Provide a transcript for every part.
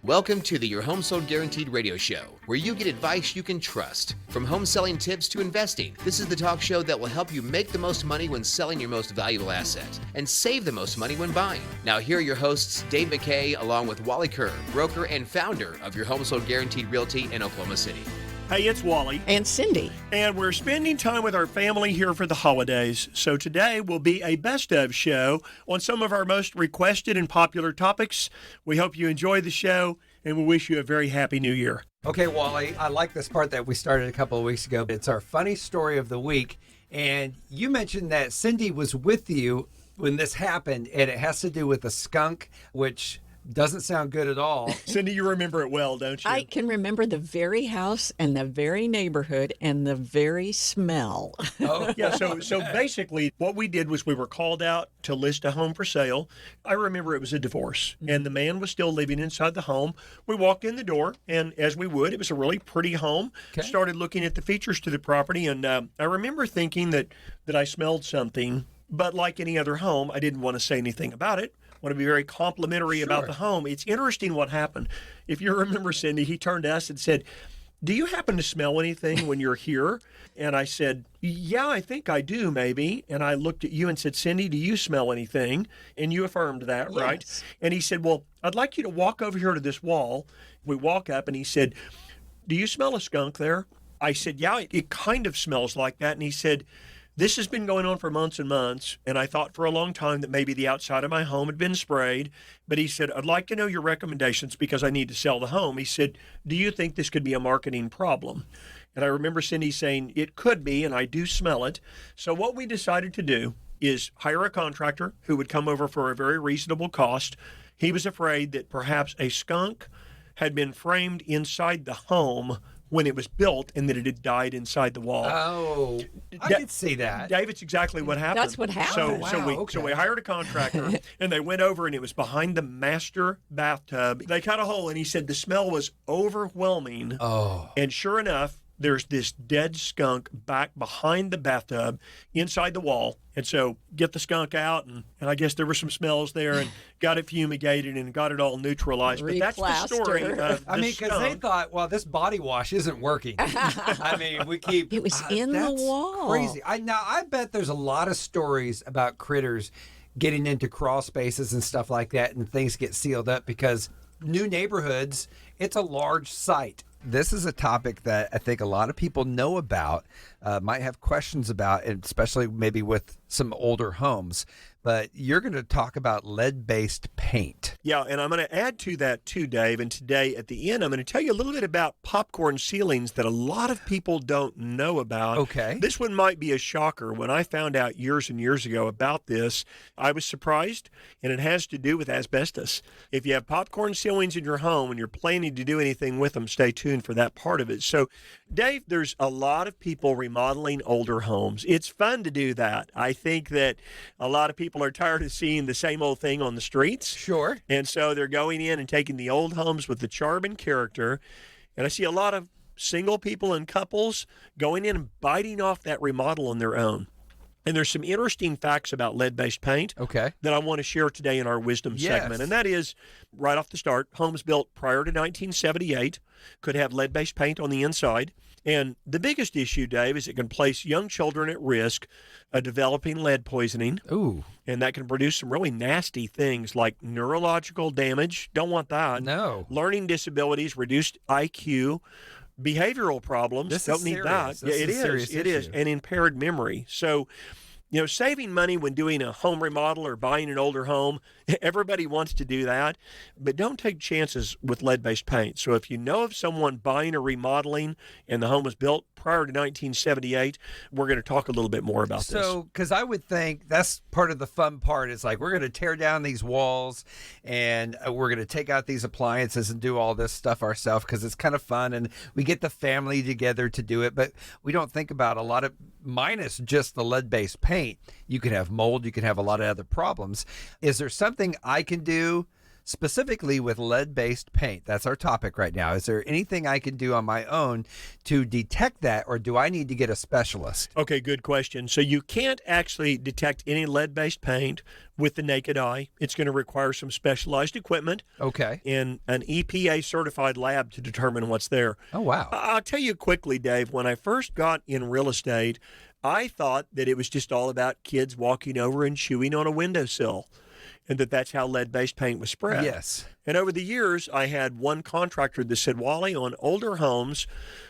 Welcome to the Your Home Sold Guaranteed radio show, where you get advice you can trust. From home selling tips to investing, this is the talk show that will help you make the most money when selling your most valuable asset and save the most money when buying. Now here are your hosts, Dave McKay, along with Wally Kerr, broker and founder of Your Home Sold Guaranteed Realty in Oklahoma City. Hey, it's Wally. And Cindy. And we're spending time with our family here for the holidays. So today will be a best of show on some of our most requested and popular topics. We hope you enjoy the show, and we wish you a very happy new year. Okay, Wally, I like this part that we started a couple of weeks ago. It's our funny story of the week. And you mentioned that Cindy was with you when this happened, and it has to do with a skunk, which doesn't sound good at all. Cindy, you remember it well, don't you? I can remember the very house and the very neighborhood and the very smell. Oh, yeah. So basically what we did was we were called out to list a home for sale. I remember it was a divorce, and the man was still living inside the home. We walked in the door, and as we would, it was a really pretty home. Okay. Started looking at the features to the property, and I remember thinking that I smelled something, but like any other home, I didn't want to say anything about it. Want to be very complimentary about the home. It's interesting what happened. If you remember, Cindy, he turned to us and said, "Do you happen to smell anything when you're here?" And I said, "Yeah, I think I do, maybe." And I looked at you and said, "Cindy, do you smell anything?" And you affirmed that, Yes. right? And he said, "Well, I'd like you to walk over here to this wall." We walk up, and he said, "Do you smell a skunk there?" I said, "Yeah, it kind of smells like that." And he said, "This has been going on for months and months, and I thought for a long time that maybe the outside of my home had been sprayed." But he said, "I'd like to know your recommendations because I need to sell the home." He said, "Do you think this could be a marketing problem?" And I remember Cindy saying, "It could be, and I do smell it." So what we decided to do is hire a contractor who would come over for a very reasonable cost. He was afraid that perhaps a skunk had been framed inside the home when it was built and that it had died inside the wall. Oh, I could see that. Dave, it's exactly what happened. That's what happened. So we hired a contractor, and they went over, and it was behind the master bathtub. They cut a hole, and he said the smell was overwhelming. Oh. And sure enough, there's this dead skunk back behind the bathtub inside the wall. And so get the skunk out, and I guess there were some smells there, and got it fumigated and got it all neutralized. But that's the story of the because they thought, well, this body wash isn't working. I mean, we keep... It was in the wall. Crazy. I bet there's a lot of stories about critters getting into crawl spaces and stuff like that, and things get sealed up because new neighborhoods, it's a large site. This is a topic that I think a lot of people know about, might have questions about, and especially maybe with some older homes. But you're going to talk about lead-based paint. Yeah, and I'm going to add to that too, Dave. And today at the end, I'm going to tell you a little bit about popcorn ceilings that a lot of people don't know about. Okay. This one might be a shocker. When I found out years and years ago about this, I was surprised, and it has to do with asbestos. If you have popcorn ceilings in your home and you're planning to do anything with them, stay tuned for that part of it. So, Dave, there's a lot of people remodeling older homes. It's fun to do that. I think that a lot of people are tired of seeing the same old thing on the streets. Sure. And so they're going in and taking the old homes with the charm and character. And I see a lot of single people and couples going in and biting off that remodel on their own. And there's some interesting facts about lead-based paint that I want to share today in our wisdom segment. And that is, right off the start, homes built prior to 1978 could have lead-based paint on the inside. And the biggest issue, Dave, is it can place young children at risk of developing lead poisoning. Ooh. And that can produce some really nasty things like neurological damage. Don't want that. No. Learning disabilities, reduced IQ, behavioral problems. Don't need that. Yeah, it is. And impaired memory. So, saving money when doing a home remodel or buying an older home, everybody wants to do that, but don't take chances with lead-based paint. So if you know of someone buying or remodeling and the home was built prior to 1978, we're going to talk a little bit more about this. So, because I would think that's part of the fun part. It's like, we're going to tear down these walls and we're going to take out these appliances and do all this stuff ourselves because it's kind of fun and we get the family together to do it, but we don't think about a lot of, minus just the lead-based paint, you could have mold, you could have a lot of other problems. Is there something I can do specifically with lead-based paint. That's our topic right now. Is there anything I can do on my own to detect that, or do I need to get a specialist? Okay, good question. So you can't actually detect any lead-based paint with the naked eye. It's going to require some specialized equipment. Okay. And an EPA-certified lab to determine what's there. Oh, wow. I'll tell you quickly, Dave, when I first got in real estate, I thought that it was just all about kids walking over and chewing on a windowsill, and that's how lead-based paint was spread. Yes. And over the years, I had one contractor that said, Wally, on older homes,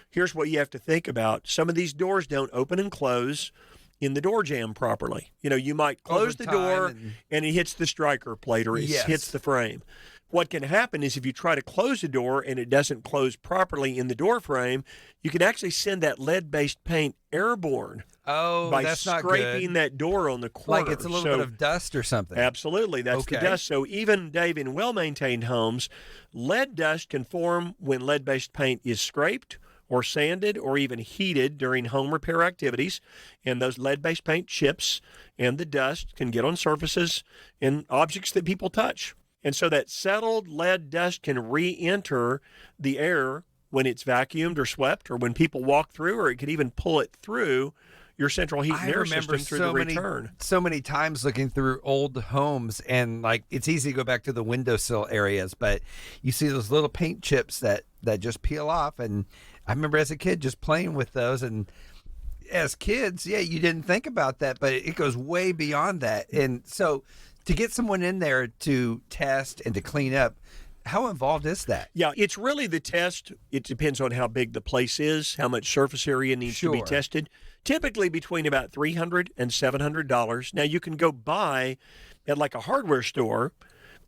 here's what you have to think about. Some of these doors don't open and close in the door jamb properly. You might close the door and it hits the striker plate or it hits the frame. What can happen is if you try to close the door and it doesn't close properly in the door frame, you can actually send that lead-based paint airborne. Oh, by that's not scraping good. that door on the corner. Like it's a little bit of dust or something. Absolutely, that's the dust. So even, Dave, in well-maintained homes, lead dust can form when lead-based paint is scraped or sanded or even heated during home repair activities. And those lead-based paint chips and the dust can get on surfaces and objects that people touch. And so that settled lead dust can re-enter the air when it's vacuumed or swept or when people walk through, or it could even pull it through your central heat and air system through the return. So many times looking through old homes, and like it's easy to go back to the windowsill areas, but you see those little paint chips that just peel off. And I remember as a kid just playing with those, and as kids, you didn't think about that, but it goes way beyond that. And so to get someone in there to test and to clean up, how involved is that? Yeah, it's really the test. It depends on how big the place is, how much surface area needs to be tested. Typically between about $300 and $700. Now, you can go buy at like a hardware store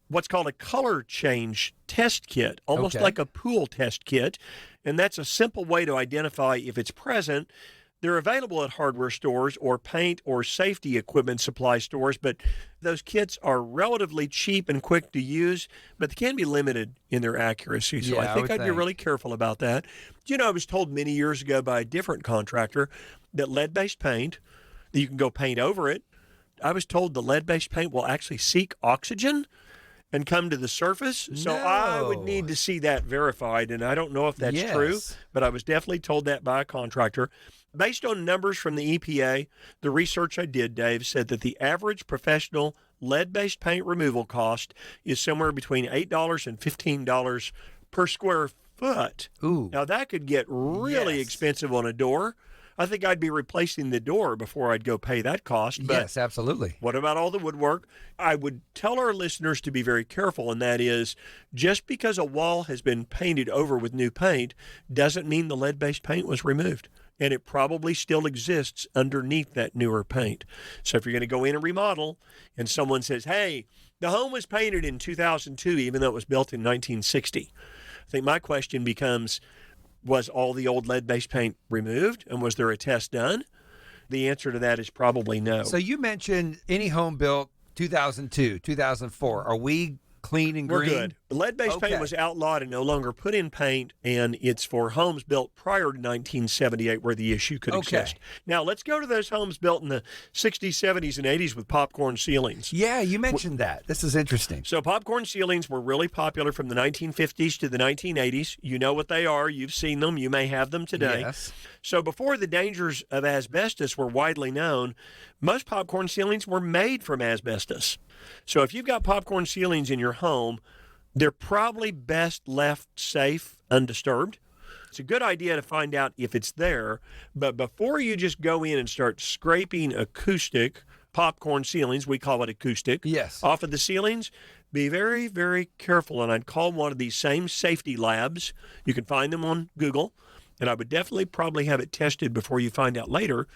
what's called a color change test kit, almost like a pool test kit. And that's a simple way to identify if it's present. They're available at hardware stores or paint or safety equipment supply stores, but those kits are relatively cheap and quick to use, but they can be limited in their accuracy. So I think I'd be really careful about that. I was told many years ago by a different contractor that lead-based paint, that you can go paint over it. I was told the lead-based paint will actually seek oxygen and come to the surface. So I would need to see that verified, and I don't know if that's true, but I was definitely told that by a contractor. Based on numbers from the EPA, the research I did, Dave, said that the average professional lead-based paint removal cost is somewhere between $8 and $15 per square foot. Ooh. Now, that could get really expensive on a door. I think I'd be replacing the door before I'd go pay that cost. But yes, absolutely. What about all the woodwork? I would tell our listeners to be very careful, and that is just because a wall has been painted over with new paint doesn't mean the lead-based paint was removed. And it probably still exists underneath that newer paint. So if you're going to go in and remodel and someone says, hey, the home was painted in 2002, even though it was built in 1960, I think my question becomes, was all the old lead-based paint removed, and was there a test done? The answer to that is probably no. So you mentioned any home built 2002, 2004. Are we clean and green? We're good. The lead-based paint was outlawed and no longer put in paint, and it's for homes built prior to 1978 where the issue could exist. Now, let's go to those homes built in the 60s, 70s, and 80s with popcorn ceilings. Yeah, you mentioned that. This is interesting. So popcorn ceilings were really popular from the 1950s to the 1980s. You know what they are. You've seen them. You may have them today. Yes. So before the dangers of asbestos were widely known, most popcorn ceilings were made from asbestos. So if you've got popcorn ceilings in your home, they're probably best left safe, undisturbed. It's a good idea to find out if it's there, but before you just go in and start scraping acoustic popcorn ceilings, we call it acoustic, off of the ceilings, be very, very careful. And I'd call one of these same safety labs. You can find them on Google, and I would definitely probably have it tested before you find out later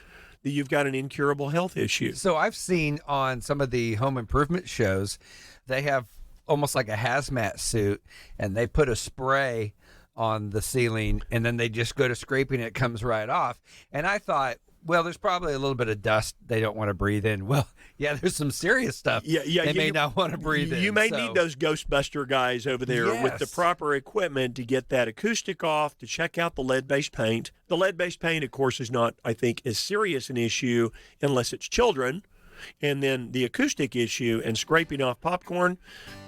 that you've got an incurable health issue. So I've seen on some of the home improvement shows, they have almost like a hazmat suit, and they put a spray on the ceiling, and then they just go to scraping, and it comes right off. And I thought, well, there's probably a little bit of dust they don't want to breathe in. Well, yeah, there's some serious stuff they may not want to breathe in. You may need those Ghostbuster guys over there with the proper equipment to get that acoustic off, to check out the lead-based paint. The lead-based paint, of course, is not, I think, as serious an issue unless it's children. And then the acoustic issue and scraping off popcorn,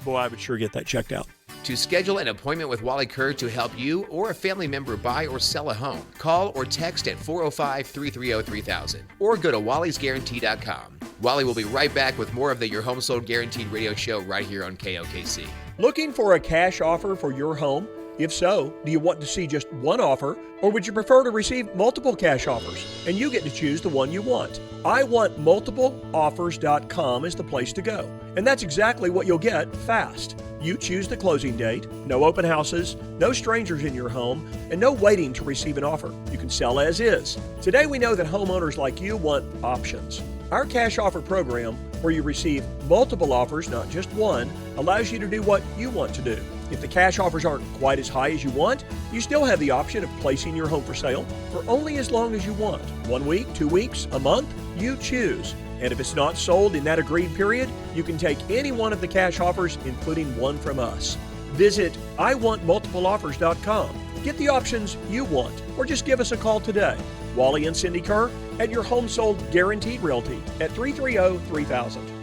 boy, I would sure get that checked out. To schedule an appointment with Wally Kerr to help you or a family member buy or sell a home, call or text at 405-330-3000 or go to wallysguarantee.com. Wally will be right back with more of the Your Home Sold Guaranteed radio show right here on KOKC. Looking for a cash offer for your home? If so, do you want to see just one offer, or would you prefer to receive multiple cash offers? And you get to choose the one you want. IWantMultipleOffers.com is the place to go. And that's exactly what you'll get fast. You choose the closing date, no open houses, no strangers in your home, and no waiting to receive an offer. You can sell as is. Today we know that homeowners like you want options. Our cash offer program, where you receive multiple offers, not just one, allows you to do what you want to do. If the cash offers aren't quite as high as you want, you still have the option of placing your home for sale for only as long as you want. 1 week, 2 weeks, a month, you choose. And if it's not sold in that agreed period, you can take any one of the cash offers, including one from us. Visit IWantMultipleOffers.com. Get the options you want, or just give us a call today. Wally and Cindy Kerr at Your Home Sold Guaranteed Realty at 330-3000.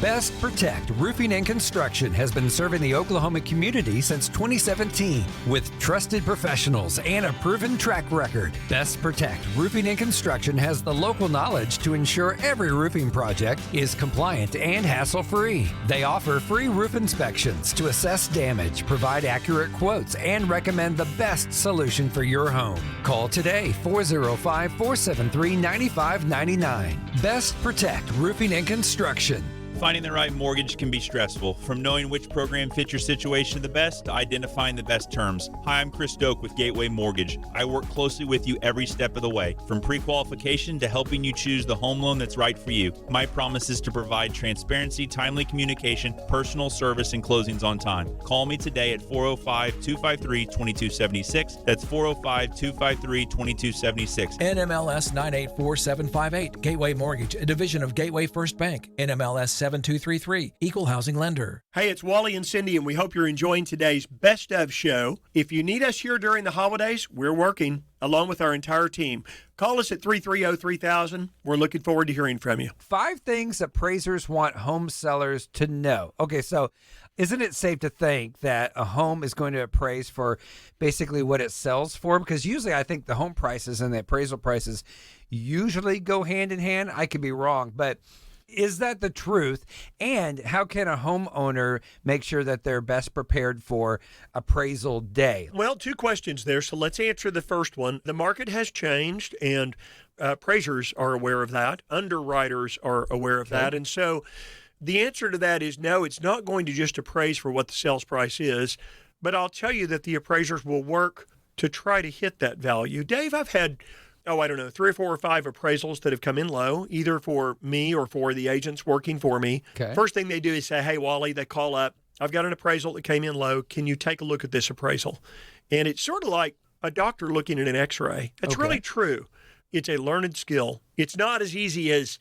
Best Protect Roofing and Construction has been serving the Oklahoma community since 2017 with trusted professionals and a proven track record. Best Protect Roofing and Construction has the local knowledge to ensure every roofing project is compliant and hassle-free. They offer free roof inspections to assess damage, provide accurate quotes, and recommend the best solution for your home. Call today, 405-473-9599. Best Protect Roofing and Construction. Finding the right mortgage can be stressful. From knowing which program fits your situation the best to identifying the best terms. Hi, I'm Chris Doak with Gateway Mortgage. I work closely with you every step of the way, from pre-qualification to helping you choose the home loan that's right for you. My promise is to provide transparency, timely communication, personal service, and closings on time. Call me today at 405-253-2276. That's 405-253-2276. NMLS 984758. Gateway Mortgage, a division of Gateway First Bank. NMLS 7233, Equal Housing Lender. Hey, it's Wally and Cindy, and we hope you're enjoying today's Best Of show. If you need us here during the holidays, we're working along with our entire team. Call us at 330-3000. We're looking forward to hearing from you. 5 things appraisers want home sellers to know. Okay, so isn't it safe to think that a home is going to appraise for basically what it sells for? Because usually I think the home prices and the appraisal prices usually go hand in hand. I could be wrong, but is that the truth? And how can a homeowner make sure that they're best prepared for appraisal day? Well, 2 questions there, so let's answer the first one. The market has changed, and appraisers are aware of that. Underwriters are aware of that. And so the answer to that is no, it's not going to just appraise for what the sales price is, but I'll tell you that the appraisers will work to try to hit that value. Dave, I've had 3 or 4 or 5 appraisals that have come in low, either for me or for the agents working for me. Okay. First thing they do is say, hey, Wally, they call up, I've got an appraisal that came in low. Can you take a look at this appraisal? And it's sort of like a doctor looking at an x-ray. It's really true. It's a learned skill. It's not as easy as,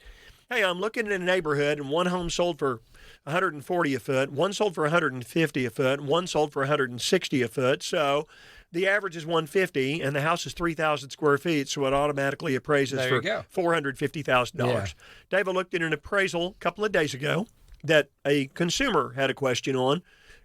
hey, I'm looking in a neighborhood and one home sold for $140 a foot, one sold for $150 a foot, and one sold for $160 a foot. So the average is $150, and the house is 3,000 square feet, so it automatically appraises for $450,000. Yeah. Dave, I looked at an appraisal a couple of days ago that a consumer had a question on.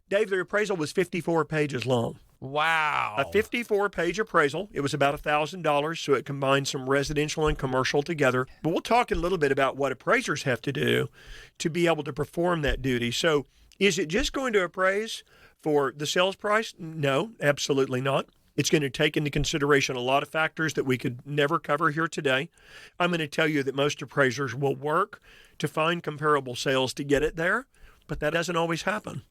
Dave, the appraisal was 54 pages long. Wow. A 54-page appraisal. It was about $1,000, so it combined some residential and commercial together. But we'll talk a little bit about what appraisers have to do to be able to perform that duty. So is it just going to appraise for the sales price? No, absolutely not. It's going to take into consideration a lot of factors that we could never cover here today. I'm going to tell you that most appraisers will work to find comparable sales to get it there, but that doesn't always happen.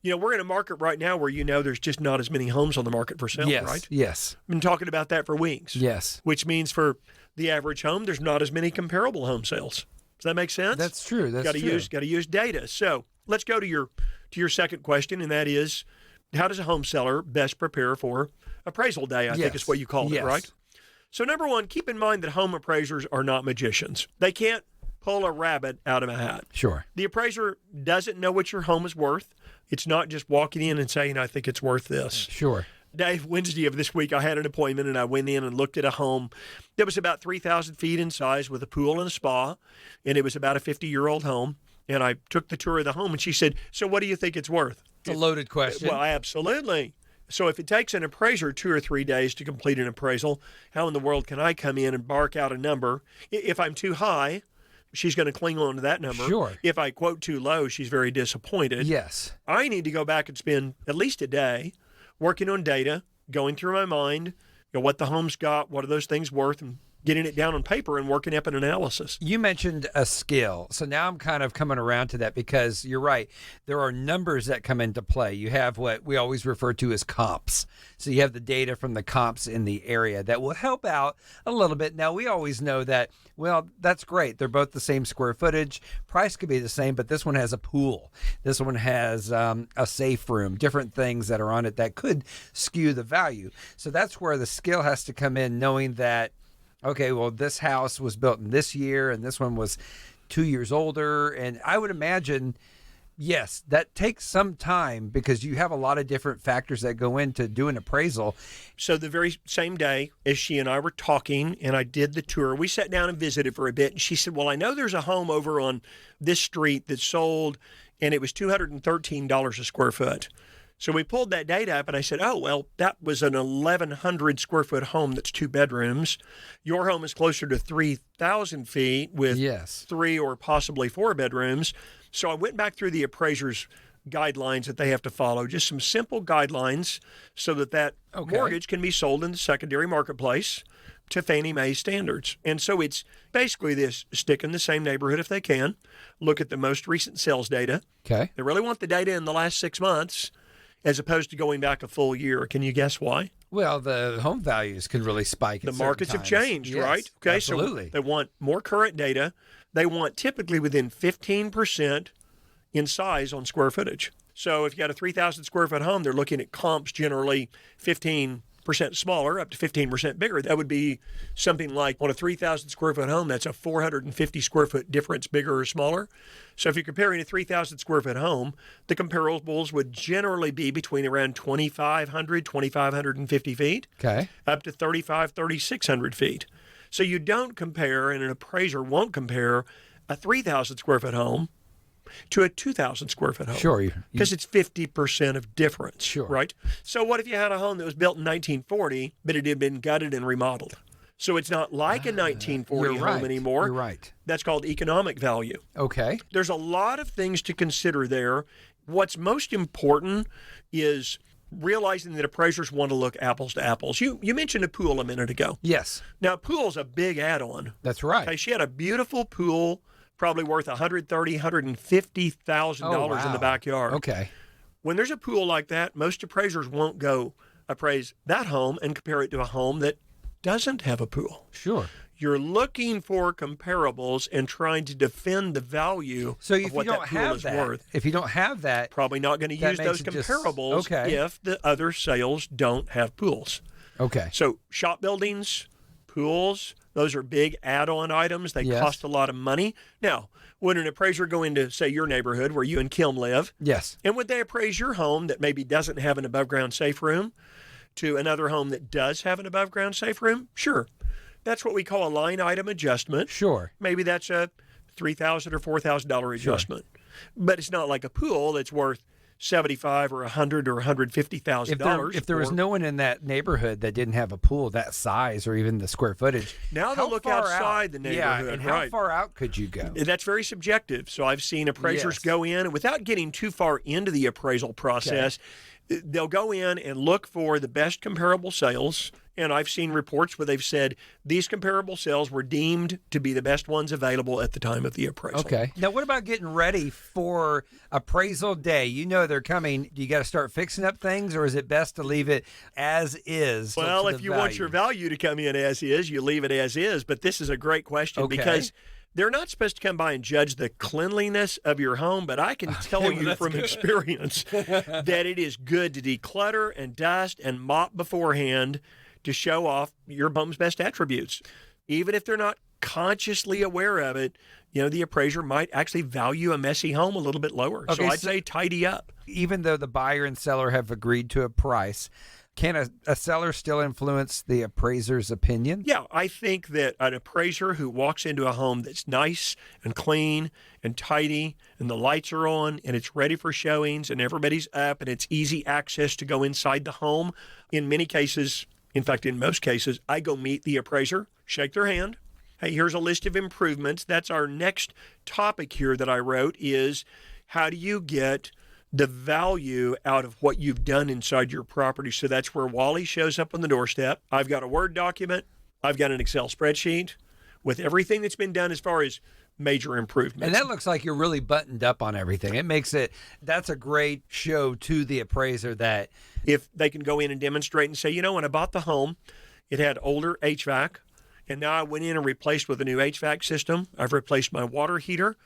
You know, we're in a market right now where, there's just not as many homes on the market for sale, right? Yes. I've been talking about that for weeks. Yes. Which means for the average home, there's not as many comparable home sales. Does that make sense? That's true. Got to use data. So let's go to your second question, and that is, how does a home seller best prepare for appraisal day? I think is what you call it, right? So number one, keep in mind that home appraisers are not magicians. They can't pull a rabbit out of a hat. Sure. The appraiser doesn't know what your home is worth. It's not just walking in and saying, I think it's worth this. Sure. Wednesday of this week, I had an appointment and I went in and looked at a home that was about 3,000 feet in size with a pool and a spa, and it was about a 50-year-old home. And I took the tour of the home, and she said, "So what do you think it's worth?" It's a loaded question. Well, absolutely. So if it takes an appraiser 2 or 3 days to complete an appraisal, how in the world can I come in and bark out a number? If I'm too high, she's going to cling on to that number. Sure. If I quote too low, she's very disappointed. Yes. I need to go back and spend at least a day working on data, going through my mind, what the home's got, what are those things worth, and getting it down on paper and working up an analysis. You mentioned a skill. So now I'm kind of coming around to that because you're right. There are numbers that come into play. You have what we always refer to as comps. So you have the data from the comps in the area that will help out a little bit. Now, we always know that, well, that's great. They're both the same square footage. Price could be the same, but this one has a pool. This one has a safe room, different things that are on it that could skew the value. So that's where the skill has to come in, knowing that, okay, well, this house was built in this year and this one was 2 years older. And I would imagine, yes, that takes some time because you have a lot of different factors that go into doing appraisal. So the very same day as she and I were talking and I did the tour, we sat down and visited for a bit. And she said, "Well, I know there's a home over on this street that sold and it was $213 a square foot." So we pulled that data up and I said, "Oh, well, that was an 1,100 square foot home that's 2 bedrooms. Your home is closer to 3,000 feet with Yes. 3 or possibly 4 bedrooms." So I went back through the appraiser's guidelines that they have to follow, just some simple guidelines so that Okay. mortgage can be sold in the secondary marketplace to Fannie Mae standards. And so it's basically this: stick in the same neighborhood if they can, look at the most recent sales data. Okay. They really want the data in the last 6 months as opposed to going back a full year. Can you guess why? Well, the home values can really spike. The at markets certain have times. changed, Yes, right? Okay, absolutely. so they want more current data. They want typically within 15% in size on square footage. So if you got a 3,000 square foot home, they're looking at comps generally 15% smaller up to 15% bigger. That would be something like on a 3,000 square foot home, that's a 450 square foot difference, bigger or smaller. So if you're comparing a 3,000 square foot home, the comparables would generally be between around 2,500, 2,550 feet Okay. up to 3,600 feet. So you don't compare, and an appraiser won't compare, a 3,000 square foot home to a 2,000 square foot home. Sure. Because it's 50% of difference. Sure. Right? So what if you had a home that was built in 1940, but it had been gutted and remodeled? So it's not like a 1940 You're home right. anymore. You're right. That's called economic value. Okay. There's a lot of things to consider there. What's most important is realizing that appraisers want to look apples to apples. You mentioned a pool a minute ago. Yes, Now, a pool's a big add-on. that's right. Okay, she had a beautiful pool, probably worth $130,000, $150,000 in the backyard. Okay. When there's a pool like that, most appraisers won't go appraise that home and compare it to a home that doesn't have a pool. Sure. You're looking for comparables and trying to defend the value So of if you what don't that pool have is that, worth. if you don't have that, Probably not going to That use those makes it just- comparables okay. if the other sales don't have pools. okay. So shop buildings, pools, those are big add-on items. They Yes. cost a lot of money. Now, would an appraiser go into, say, your neighborhood where you and Kim live, Yes. and would they appraise your home that maybe doesn't have an above-ground safe room to another home that does have an above-ground safe room? Sure. That's what we call a line item adjustment. Sure. Maybe that's a $3,000 or $4,000 adjustment. But it's not like a pool that's worth $75,000 or $100,000 or $150,000. If there was no one in that neighborhood that didn't have a pool that size or even the square footage, Now they'll how look far outside out? the Yeah, neighborhood, and how right. far out could you go? That's very subjective. So I've seen appraisers Yes. go in, and without getting too far into the appraisal process, they'll go in and look for the best comparable sales. And I've seen reports where they've said these comparable sales were deemed to be the best ones available at the time of the appraisal. Okay. Now, what about getting ready for appraisal day? You know they're coming. Do you got to start fixing up things, or is it best to leave it as is? Well, to if the you want your value to come in as is, you leave it as is. But this is a great question Okay. because they're not supposed to come by and judge the cleanliness of your home, but I can tell well, you that's from good. experience that it is good to declutter and dust and mop beforehand to show off your home's best attributes. Even if they're not consciously aware of it, the appraiser might actually value a messy home a little bit lower. Okay, so I'd say tidy up. Even though the buyer and seller have agreed to a price, can a seller still influence the appraiser's opinion? Yeah, I think that an appraiser who walks into a home that's nice and clean and tidy and the lights are on and it's ready for showings and everybody's up and it's easy access to go inside the home, in many cases, in fact, in most cases, I go meet the appraiser, shake their hand. Hey, here's a list of improvements. That's our next topic here that I wrote is how do you get the value out of what you've done inside your property. So that's where Wally shows up on the doorstep. I've got a Word document. I've got an Excel spreadsheet with everything that's been done as far as major improvements. And that looks like you're really buttoned up on everything. It makes that's a great show to the appraiser that if they can go in and demonstrate and say, when I bought the home, it had older HVAC, and now I went in and replaced with a new HVAC system. I've replaced my water heater.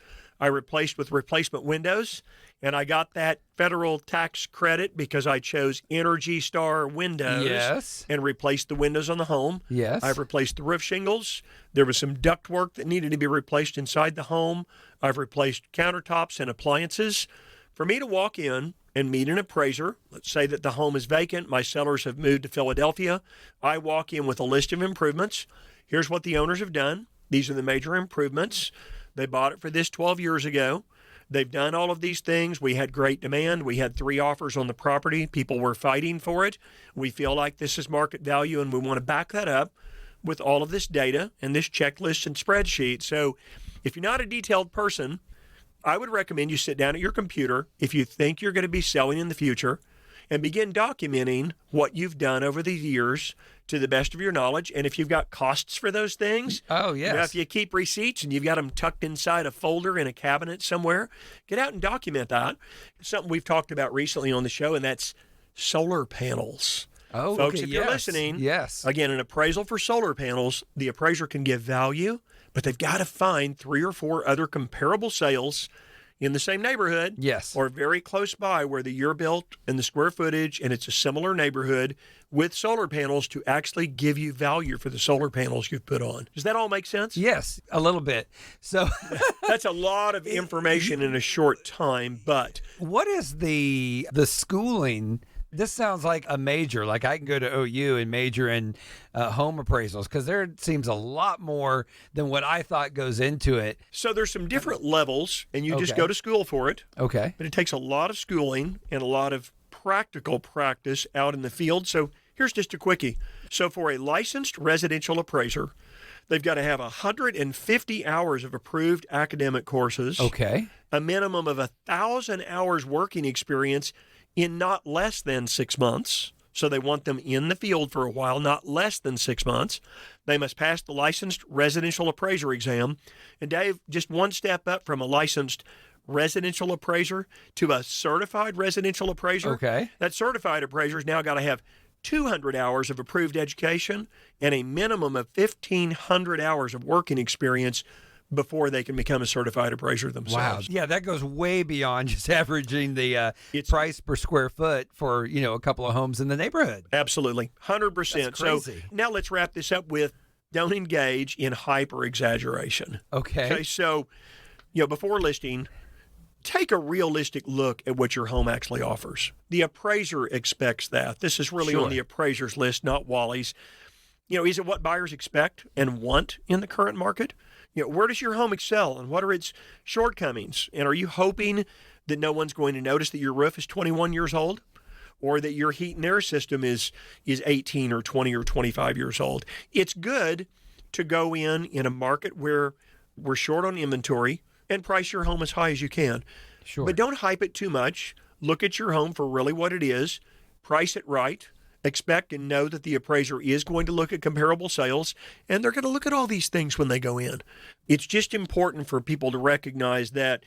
I replaced with replacement windows, and I got that federal tax credit because I chose Energy Star windows. Yes. And replaced the windows on the home. Yes. I've replaced the roof shingles. There was some duct work that needed to be replaced inside the home. I've replaced countertops and appliances. For me to walk in and meet an appraiser, let's say that the home is vacant, my sellers have moved to Philadelphia, I walk in with a list of improvements. Here's what the owners have done. These are the major improvements. They bought it for this 12 years ago. They've done all of these things. We had great demand. We had 3 offers on the property. People were fighting for it. We feel like this is market value, and we want to back that up with all of this data and this checklist and spreadsheet. So if you're not a detailed person, I would recommend you sit down at your computer if you think you're going to be selling in the future and begin documenting what you've done over the years to the best of your knowledge. And if you've got costs for those things, oh, yes. If you keep receipts and you've got them tucked inside a folder in a cabinet somewhere, get out and document that. It's something we've talked about recently on the show, and that's solar panels. Oh, folks, okay, if you're yes. listening, yes. Again, an appraisal for solar panels, the appraiser can give value, but they've got to find 3 or 4 other comparable sales in the same neighborhood, yes, or very close by where the year built and the square footage and it's a similar neighborhood with solar panels to actually give you value for the solar panels you've put on. Does that all make sense? Yes, a little bit. So that's a lot of information in a short time, but what is the schooling? This sounds like a major. Like I can go to OU and major in home appraisals because there seems a lot more than what I thought goes into it. So there's some different levels, and you just Okay. go to school for it. Okay. But it takes a lot of schooling and a lot of practical practice out in the field. So here's just a quickie. So for a licensed residential appraiser, they've got to have 150 hours of approved academic courses. Okay. A minimum of 1,000 hours working experience in not less than 6 months. So they want them in the field for a while, not less than 6 months. They must pass the licensed residential appraiser exam. And Dave, just one step up from a licensed residential appraiser to a certified residential appraiser. Okay. That certified appraiser's now got to have 200 hours of approved education and a minimum of 1,500 hours of working experience before they can become a certified appraiser Wow. themselves. Yeah, that goes way beyond just averaging the price per square foot for, a couple of homes in the neighborhood. Absolutely. 100%. That's So crazy. now let's wrap this up with don't engage in hyper exaggeration. Okay. So, before listing, take a realistic look at what your home actually offers. The appraiser expects that. This is really Sure. on the appraiser's list, not Wally's. Is it what buyers expect and want in the current market? Where does your home excel and what are its shortcomings? And are you hoping that no one's going to notice that your roof is 21 years old or that your heat and air system is 18 or 20 or 25 years old? It's good to go in a market where we're short on inventory and price your home as high as you can. Sure. But don't hype it too much. Look at your home for really what it is. Price it right. Expect and know that the appraiser is going to look at comparable sales, and they're going to look at all these things when they go in. It's just important for people to recognize that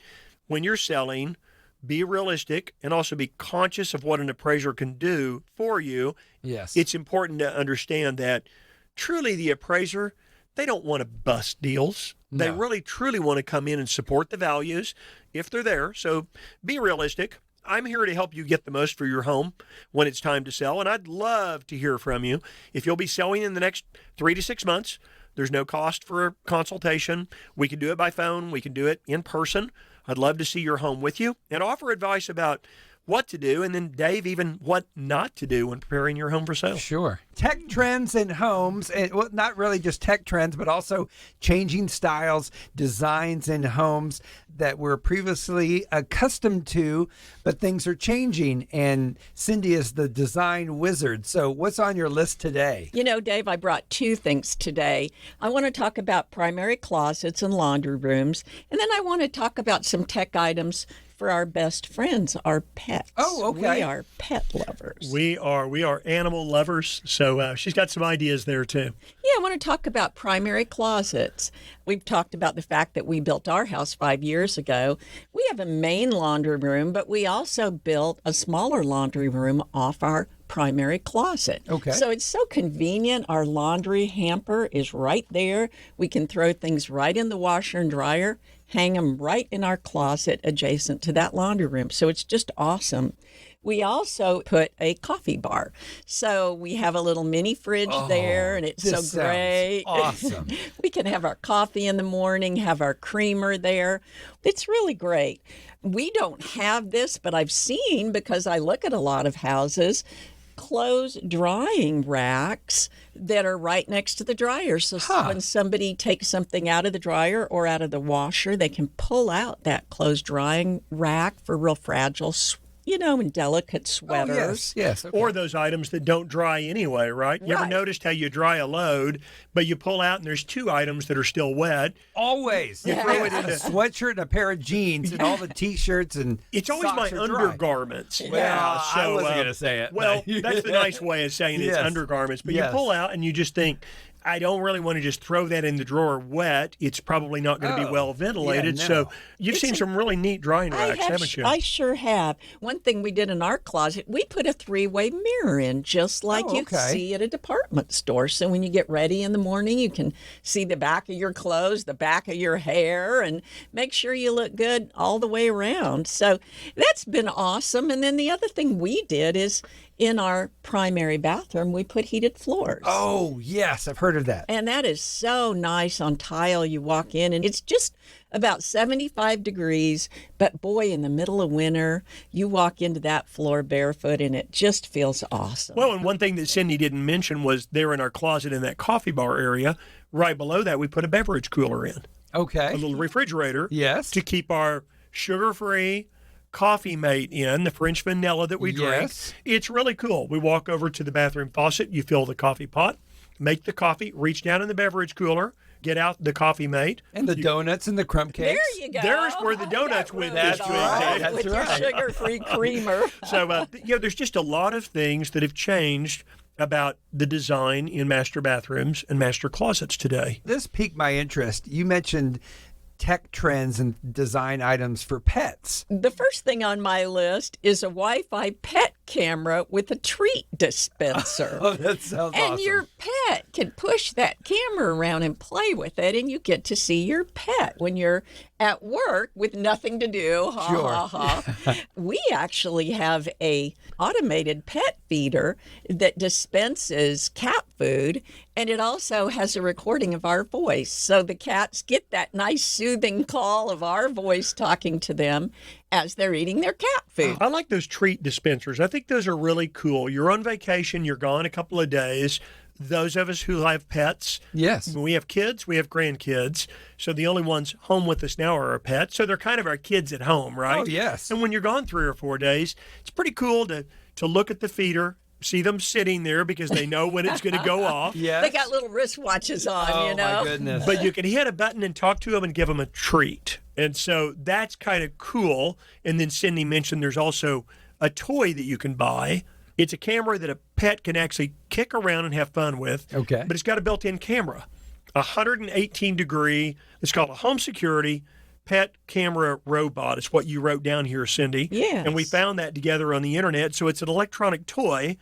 when you're selling, be realistic and also be conscious of what an appraiser can do for you. Yes. It's important to understand that truly the appraiser, they don't want to bust deals. They No. really, truly want to come in and support the values if they're there. So be realistic. I'm here to help you get the most for your home when it's time to sell, and I'd love to hear from you. If you'll be selling in the next 3 to 6 months, There's no cost for a consultation. We can do it by phone. We can do it in person. I'd love to see your home with you and offer advice about what to do, and then Dave, even what not to do when preparing your home for sale. Sure. Tech trends in homes, and well, not really just tech trends, but also changing styles, designs in homes that we're previously accustomed to, but things are changing. And Cindy is the design wizard. So what's on your list today? You know, Dave, I brought two things today. I want to talk about primary closets and laundry rooms, and then I want to talk about some tech items for our best friends, our pets. Oh, okay. We are pet lovers. We are animal lovers, so she's got some ideas there too. Yeah, I want to talk about primary closets. We've talked about the fact that we built our house 5 years ago. We have a main laundry room, but we also built a smaller laundry room off our primary closet. Okay. So it's so convenient. Our laundry hamper is right there. We can throw things right in the washer and dryer, hang them right in our closet adjacent to that laundry room. So it's just awesome. We also put a coffee bar. So we have a little mini fridge there, and it's this so great. sounds awesome. We can have our coffee in the morning, have our creamer there. It's really great. We don't have this, but I've seen, because I look at a lot of houses, clothes drying racks that are right next to the dryer. So when somebody takes something out of the dryer or out of the washer, they can pull out that clothes drying rack for real fragile, and delicate sweaters. Yes. Okay. Or those items that don't dry anyway, right? You ever Right. noticed how you dry a load, but you pull out and there's two items that are still wet? Always. You throw it in a sweatshirt and a pair of jeans and all the T-shirts and It's always my socks are dry. undergarments. Well, I so, wasn't going to say it. Well, but- that's the nice way of saying Yes. it's undergarments. But Yes. you pull out and you just think, I don't really want to just throw that in the drawer wet. It's probably not going to be well ventilated. no. So you've seen some really neat drying racks, haven't you? I sure have. One thing we did in our closet, we put a 3-way mirror in, just like you okay. see at a department store. So when you get ready in the morning, you can see the back of your clothes, the back of your hair, and make sure you look good all the way around. So that's been awesome. And then the other thing we did is in our primary bathroom, we put heated floors. Oh, yes. I've heard of that. And that is so nice on tile. You walk in and it's just about 75 degrees. But boy, in the middle of winter, you walk into that floor barefoot and it just feels awesome. Well, and one thing that Cindy didn't mention was there in our closet in that coffee bar area, right below that, we put a beverage cooler in, Okay. a little refrigerator. Yes. To keep our sugar-free coffee mate in, the French vanilla that we drink. Yes. It's really cool. We walk over to the bathroom faucet, you fill the coffee pot, make the coffee, reach down in the beverage cooler, get out the coffee mate. And the donuts and the crumb cakes. There you go. There's where the donuts went this That's week, right. Dave. With That's your right. sugar-free creamer. So, there's just a lot of things that have changed about the design in master bathrooms and master closets today. This piqued my interest. You mentioned tech trends and design items for pets. The first thing on my list is a Wi-Fi pet camera with a treat dispenser. Oh, that sounds And awesome. your pet can push that camera around and play with it, and you get to see your pet when you're at work with nothing to do. Ha, Sure. ha, ha. We actually have a automated pet feeder that dispenses cat food, and it also has a recording of our voice. So the cats get that nice soothing call of our voice talking to them as they're eating their cat food. I like those treat dispensers. I think those are really cool. You're on vacation, you're gone a couple of days. Those of us who have pets, Yes. when we have kids, we have grandkids. So the only ones home with us now are our pets. So they're kind of our kids at home, right? Oh, yes. And when you're gone 3 or 4 days, it's pretty cool to look at the feeder, see them sitting there because they know when it's going to go off. Yes. They got little wristwatches on, Oh, you know. my goodness. But you can hit a button and talk to them and give them a treat. And so that's kind of cool. And then Cindy mentioned there's also a toy that you can buy. It's a camera that a pet can actually kick around and have fun with. Okay. But it's got a built-in camera, 118 degree. It's called a home security pet camera robot. It's what you wrote down here, Cindy. Yes. And we found that together on the internet. So it's an electronic toy,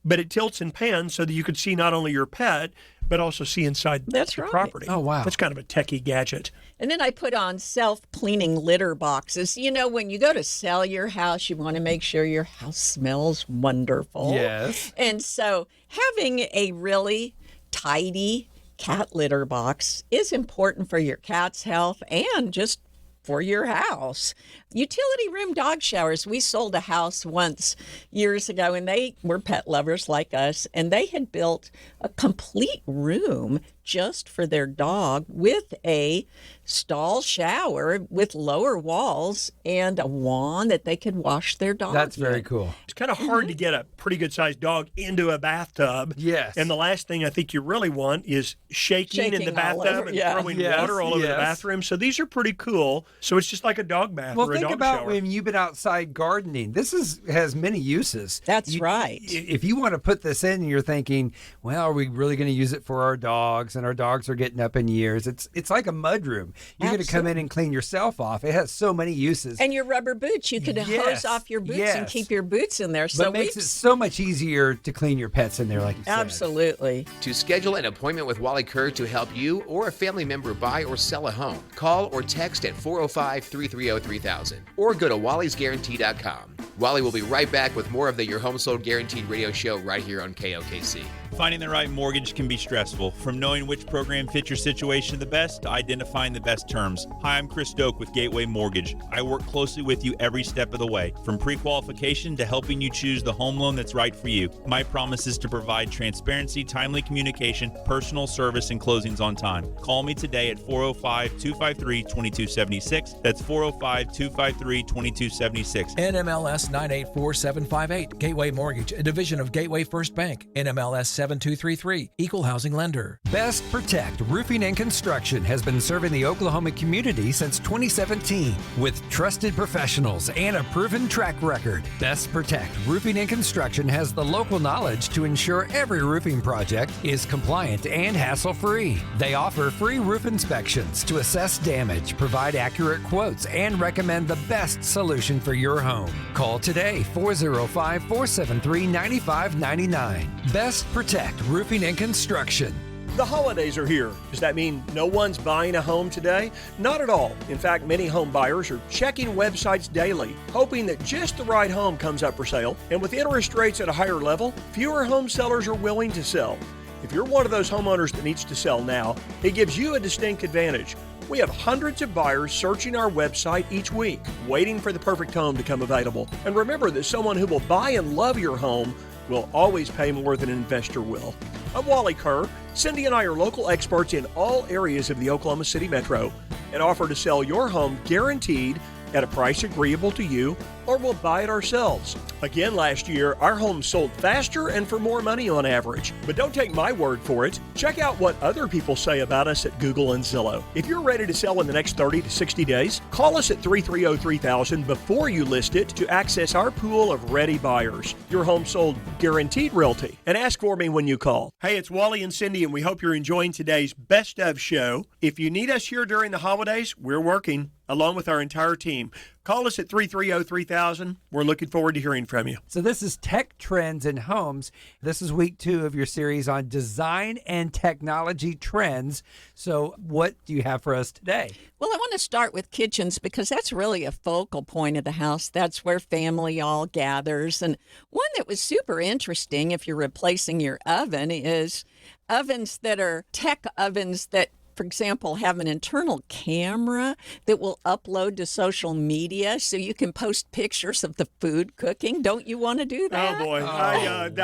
but it tilts and pans so that you could see not only your pet, but also see inside That's the right. property. Oh, wow. That's kind of a techie gadget. And then I put on self-cleaning litter boxes. You know, when you go to sell your house, you want to make sure your house smells wonderful. Yes. And so having a really tidy, cat litter box is important for your cat's health and just for your house. Utility room dog showers. We sold a house once years ago, and they were pet lovers like us, and they had built a complete room just for their dog with a stall shower with lower walls and a wand that they could wash their dog That's very in. cool. It's kind of hard to get a pretty good sized dog into a bathtub. Yes. And the last thing I think you really want is shaking in the Shaking all bathtub over, and yeah. throwing Yes, water all over the yes. bathroom. So these are pretty cool. So it's just like a dog bath Well, or a think dog about shower. when you've been outside gardening. This has many uses. That's right. If you want to put this in and you're thinking, well, are we really going to use it for our dogs? And our dogs are getting up in years. It's like a mud room. You're going to come in and clean yourself off. It has so many uses. And your rubber boots, you could hose Yes, off your boots and yes. keep your boots in there. But So it makes we've it so much easier to clean your pets in there, like you said. absolutely. To schedule an appointment with Wally Kerr to help you or a family member buy or sell a home, call or text at 405-330-3000 or go to wallysguarantee.com. Wally will be right back with more of the Your Home Sold Guaranteed radio show right here on KOKC. Finding the right mortgage can be stressful, from knowing which program fits your situation the best to identifying the best terms. Hi, I'm Chris Doak with Gateway Mortgage. I work closely with you every step of the way, from pre-qualification to helping you choose the home loan that's right for you. My promise is to provide transparency, timely communication, personal service, and closings on time. Call me today at 405-253-2276. That's 405-253-2276. NMLS 984758. Gateway Mortgage, a division of Gateway First Bank. NMLS 7233. Equal housing lender. Best Protect Roofing and Construction has been serving the Oklahoma community since 2017 with trusted professionals and a proven track record. Best Protect Roofing and Construction has the local knowledge to ensure every roofing project is compliant and hassle-free. They offer free roof inspections to assess damage, provide accurate quotes, and recommend the best solution for your home. Call today, 405-473-9599. Best Protect Roofing and Construction. The holidays are here. Does that mean no one's buying a home today? Not at all. In fact, many home buyers are checking websites daily, hoping that just the right home comes up for sale. And with interest rates at a higher level, fewer home sellers are willing to sell. If you're one of those homeowners that needs to sell now, it gives you a distinct advantage. We have hundreds of buyers searching our website each week, waiting for the perfect home to come available. And remember that someone who will buy and love your home will always pay more than an investor will. I'm Wally Kerr. Cindy and I are local experts in all areas of the Oklahoma City Metro and offer to sell your home guaranteed at a price agreeable to you, or we'll buy it ourselves. Again, last year, our homes sold faster and for more money on average. But don't take my word for it. Check out what other people say about us at Google and Zillow. If you're ready to sell in the next 30 to 60 days, call us at 330-3000 before you list it to access our pool of ready buyers. Your home sold guaranteed realty. And ask for me when you call. Hey, it's Wally and Cindy, and we hope you're enjoying today's Best of show. If you need us here during the holidays, we're working, along with our entire team. Call us at 330-3000. We're looking forward to hearing from you. So this is Tech Trends in Homes. This is week 2 of your series on design and technology trends. So what do you have for us today? Well, I want to start with kitchens because that's really a focal point of the house. That's where family all gathers. And one that was super interesting if you're replacing your oven is ovens that are tech ovens that, for example, have an internal camera that will upload to social media so you can post pictures of the food cooking. Don't you want to do that? Oh, boy. I hope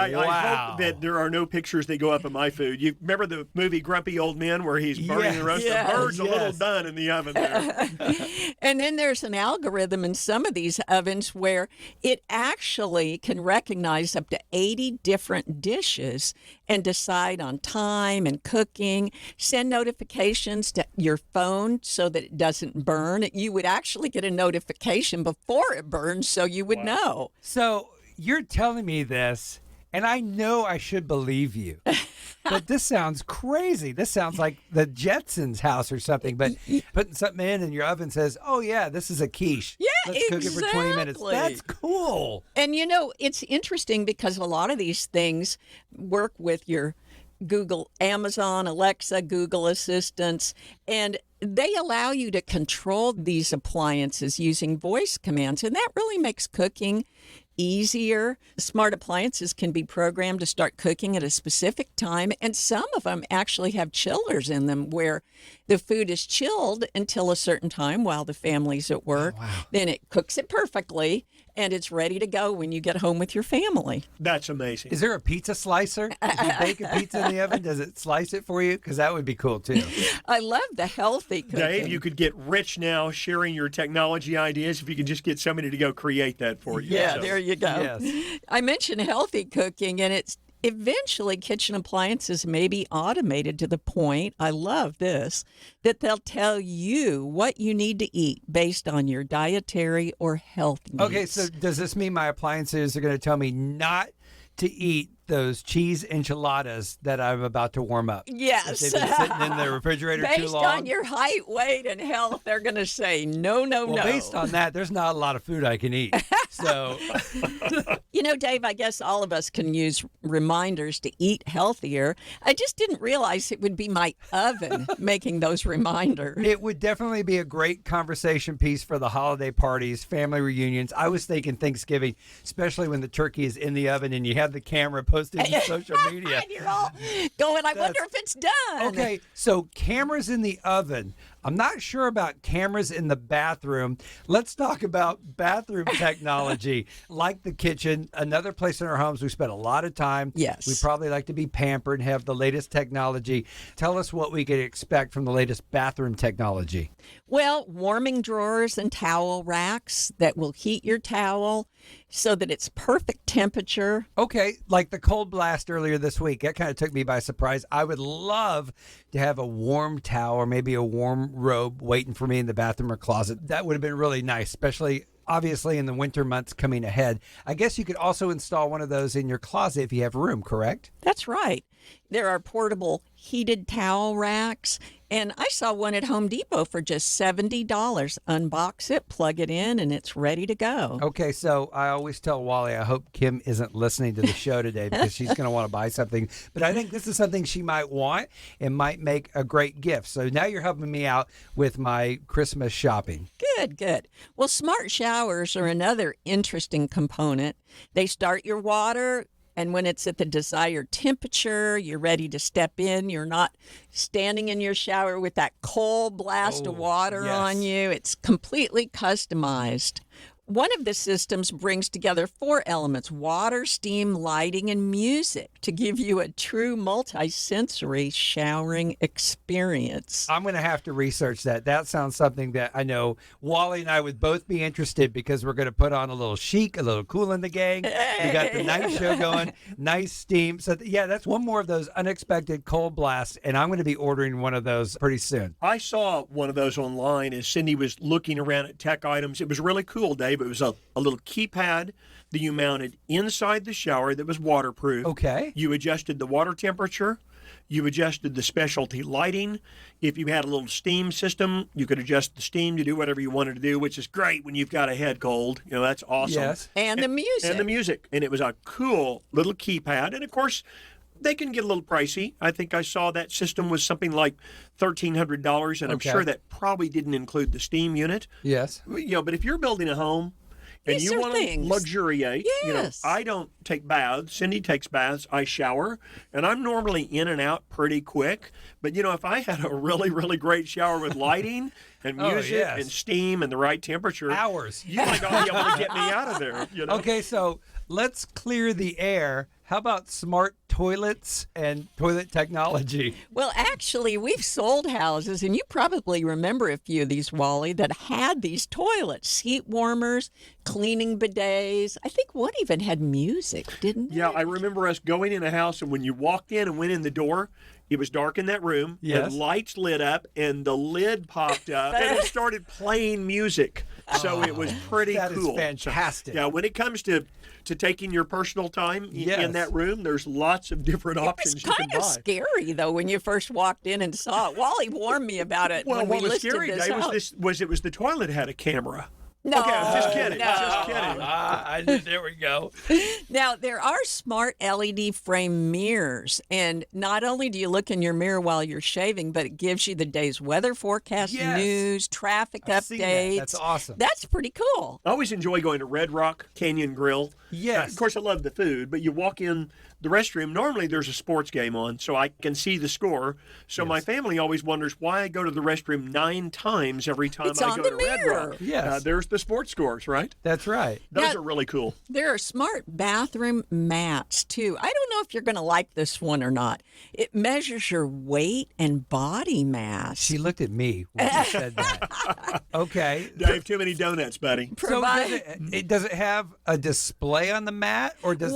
that there are no pictures that go up in my food. You remember the movie Grumpy Old Men where he's burning the roast of birds? A little done in the oven there. And then there's an algorithm in some of these ovens where it actually can recognize up to 80 different dishes and decide on time and cooking, send notifications to your phone so that it doesn't burn. You would actually get a notification before it burns so you would know. So you're telling me this, and I know I should believe you. But this sounds crazy. This sounds like the Jetsons' house or something. But putting something in your oven says, oh, yeah, this is a quiche. Yeah, Let's cook it for 20 minutes. That's cool. And, you know, it's interesting because a lot of these things work with your Google, Amazon, Alexa, Google Assistants, and they allow you to control these appliances using voice commands. And that really makes cooking easier. Smart appliances can be programmed to start cooking at a specific time, and some of them actually have chillers in them where the food is chilled until a certain time while the family's at work. Oh, wow. Then it cooks it perfectly, and it's ready to go when you get home with your family. That's amazing. Is there a pizza slicer? If you bake a pizza in the oven, does it slice it for you? Because that would be cool, too. I love the healthy cooking. Dave, you could get rich now sharing your technology ideas if you could just get somebody to go create that for you. Yeah, So, there you go. Yes. I mentioned healthy cooking, and it's eventually kitchen appliances may be automated to the point, I love this, that they'll tell you what you need to eat based on your dietary or health needs. Okay, so does this mean my appliances are going to tell me not to eat those cheese enchiladas that I'm about to warm up? Yes. If they've been sitting in the refrigerator too Based long? on your height, weight, and health, they're going to say no, no, Well, no. based on that, there's not a lot of food I can eat. So, You know, Dave, I guess all of us can use reminders to eat healthier. I just didn't realize it would be my oven making those reminders. it would definitely be a great conversation piece for the holiday parties, family reunions. I was thinking Thanksgiving, especially when the turkey is in the oven and you have the camera posted on social media. And you're all going, I wonder if it's done. Okay, so cameras in the oven. I'm not sure about cameras in the bathroom. Let's talk about bathroom technology. Like the kitchen, another place in our homes we spend a lot of time. Yes. We probably like to be pampered and have the latest technology. Tell us what we could expect from the latest bathroom technology. Well, warming drawers and towel racks that will heat your towel so that it's perfect temperature. Okay, like the cold blast earlier this week. That kind of took me by surprise. I would love to have a warm towel or maybe a warm robe waiting for me in the bathroom or closet. That would have been really nice, especially obviously in the winter months coming ahead. I guess you could also install one of those in your closet if you have room, correct? That's right. There are portable heated towel racks, and I saw one at Home Depot for just $70. Unbox it, plug it in, and it's ready to go. Okay, so I always tell Wally, I hope Kim isn't listening to the show today because she's going to want to buy something. But I think this is something she might want and might make a great gift. So now you're helping me out with my Christmas shopping. Good, good. Well, smart showers are another interesting component. They start your water, and when it's at the desired temperature, you're ready to step in. You're not standing in your shower with that cold blast of water yes. on you. It's completely customized. One of the systems brings together 4 elements: water, steam, lighting, and music to give you a true multi-sensory showering experience. I'm going to have to research that. That sounds something that I know Wally and I would both be interested because we're going to put on a little chic, a little Cool in the Gang. We got the night show going, nice steam. So, yeah, that's one more of those unexpected cold blasts, and I'm going to be ordering one of those pretty soon. I saw one of those online as Cindy was looking around at tech items. It was really cool, Dave. It was a little keypad that you mounted inside the shower that was waterproof. Okay. You adjusted the water temperature. You adjusted the specialty lighting. If you had a little steam system, you could adjust the steam to do whatever you wanted to do, which is great when you've got a head cold. You know, that's awesome. Yes. And the music. And the music. And it was a cool little keypad. And of course, they can get a little pricey. I think I saw that system was something like $1,300, and I'm Okay. sure that probably didn't include the steam unit. Yes. You know, but if you're building a home and These you are want to things. luxuriate, you know, Yes. I don't take baths. Cindy takes baths. I shower, and I'm normally in and out pretty quick. But you know, if I had a really, really great shower with lighting and Oh, music yes. and steam and the right temperature, Hours. you might not be able to get me out of there. You know? Okay, so let's clear the air. How about smart toilets and toilet technology? Well, actually, we've sold houses, and you probably remember a few of these, Wally, that had these toilets, heat warmers, cleaning bidets. I think one even had music, didn't it? Yeah, I remember us going in a house, and when you walked in and went in the door, it was dark in that room. Yes. The lights lit up, and the lid popped up, and it started playing music. So it was pretty That is cool. fantastic. So, yeah, when it comes to taking your personal time Yes. in that room, there's lots of different options It's you can kind of buy. scary, though, when you first walked in and saw it. Wally warned me about it Well, when what we was listed scary, this Dave, out. was it was the toilet had a camera. No, Okay, I'm just kidding. no. Just kidding. There we go. Now, there are smart LED frame mirrors, and not only do you look in your mirror while you're shaving, but it gives you the day's weather forecast, Yes. news, traffic I've seen that. updates. That's awesome. That's pretty cool. I always enjoy going to Red Rock Canyon Grill. Yes. Of course, I love the food, but you walk in the restroom. Normally, there's a sports game on, so I can see the score. So my family always wonders why I go to the restroom 9 times every time It's I on go the to Red mirror. Rock. Yes. There's the sports scores, right? That's right. Those Now- are really cool. There are smart bathroom mats, too. I don't know if you're going to like this one or not. It measures your weight and body mass. She looked at me when she said that. Okay. Dave, too many donuts, buddy. So does it have a display on the mat, or does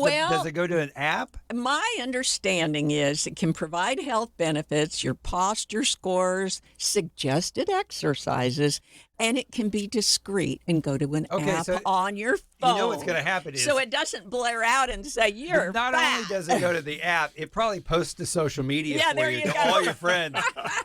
it go to an app? My understanding is it can provide health benefits, your posture scores, suggested exercises, and it can be discreet and go to an app so on your phone. You know what's going to happen is so it doesn't blare out and say you're not fat. only does it go to the app, it probably posts to social media Yeah, for there you you to go. all your friends,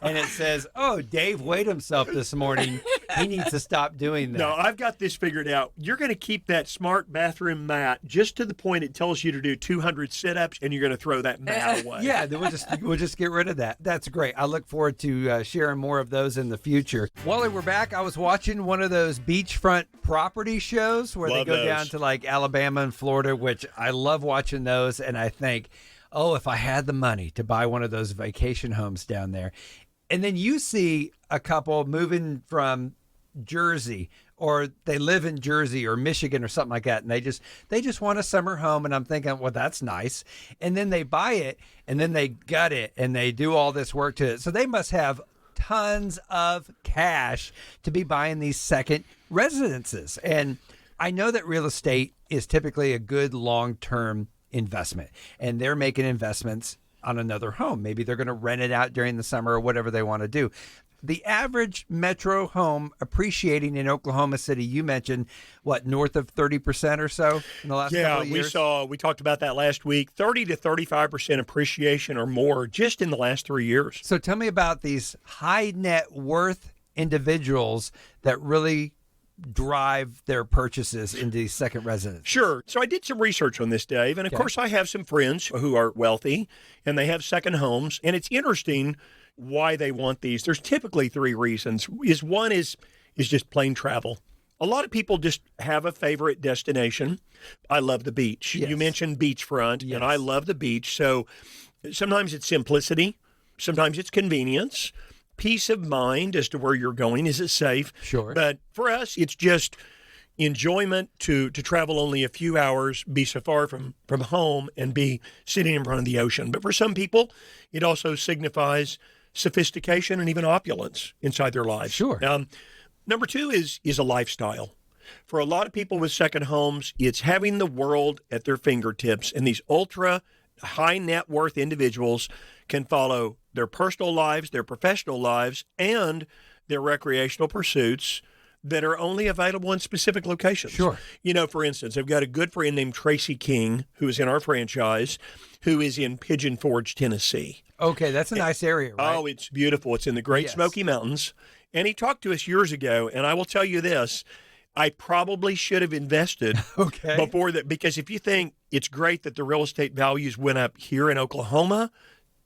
and it says, "Oh, Dave weighed himself this morning. He needs to stop doing that." No, I've got this figured out. You're going to keep that smart bathroom mat just to the point it tells you to do 200 sit-ups, and you're going to throw that mat away. Yeah, then we'll just get rid of that. That's great. I look forward to sharing more of those in the future. Wally, we're back. I was watching one of those beachfront property shows where Love they go those. down to like Alabama and Florida, which I love watching those. And I think, oh, if I had the money to buy one of those vacation homes down there. And then you see a couple moving from Jersey, or they live in Jersey or Michigan or something like that, and they just want a summer home, and I'm thinking, well, that's nice. And then they buy it, and then they gut it, and they do all this work to it. So they must have tons of cash to be buying these second residences. And I know that real estate is typically a good long-term investment, and they're making investments on another home. Maybe they're going to rent it out during the summer or whatever they want to do. The average metro home appreciating in Oklahoma City, you mentioned, what, north of 30% or so in the last couple of years? We talked about that last week, 30 to 35% appreciation or more just in the last 3 years. So tell me about these high net worth individuals that really drive their purchases into these second residences. Sure. So I did some research on this, Dave, and of course I have some friends who are wealthy and they have second homes, and it's interesting why they want these. There's typically 3 reasons. One is just plain travel. A lot of people just have a favorite destination. I love the beach. Yes. You mentioned beachfront, Yes. and I love the beach. So sometimes it's simplicity, sometimes it's convenience, peace of mind as to where you're going. Is it safe? Sure. But for us, it's just enjoyment to travel only a few hours, be so far from home, and be sitting in front of the ocean. But for some people, it also signifies sophistication and even opulence inside their lives. Sure. Number 2 is a lifestyle. For a lot of people with second homes, it's having the world at their fingertips, and these ultra high net worth individuals can follow their personal lives, their professional lives, and their recreational pursuits that are only available in specific locations. Sure. You know, for instance, I've got a good friend named Tracy King, who is in our franchise, who is in Pigeon Forge, Tennessee. Okay, that's a nice area, right? Oh, it's beautiful. It's in the Great Yes. Smoky Mountains. And he talked to us years ago, and I will tell you this, I probably should have invested Okay. before that, because if you think it's great that the real estate values went up here in Oklahoma,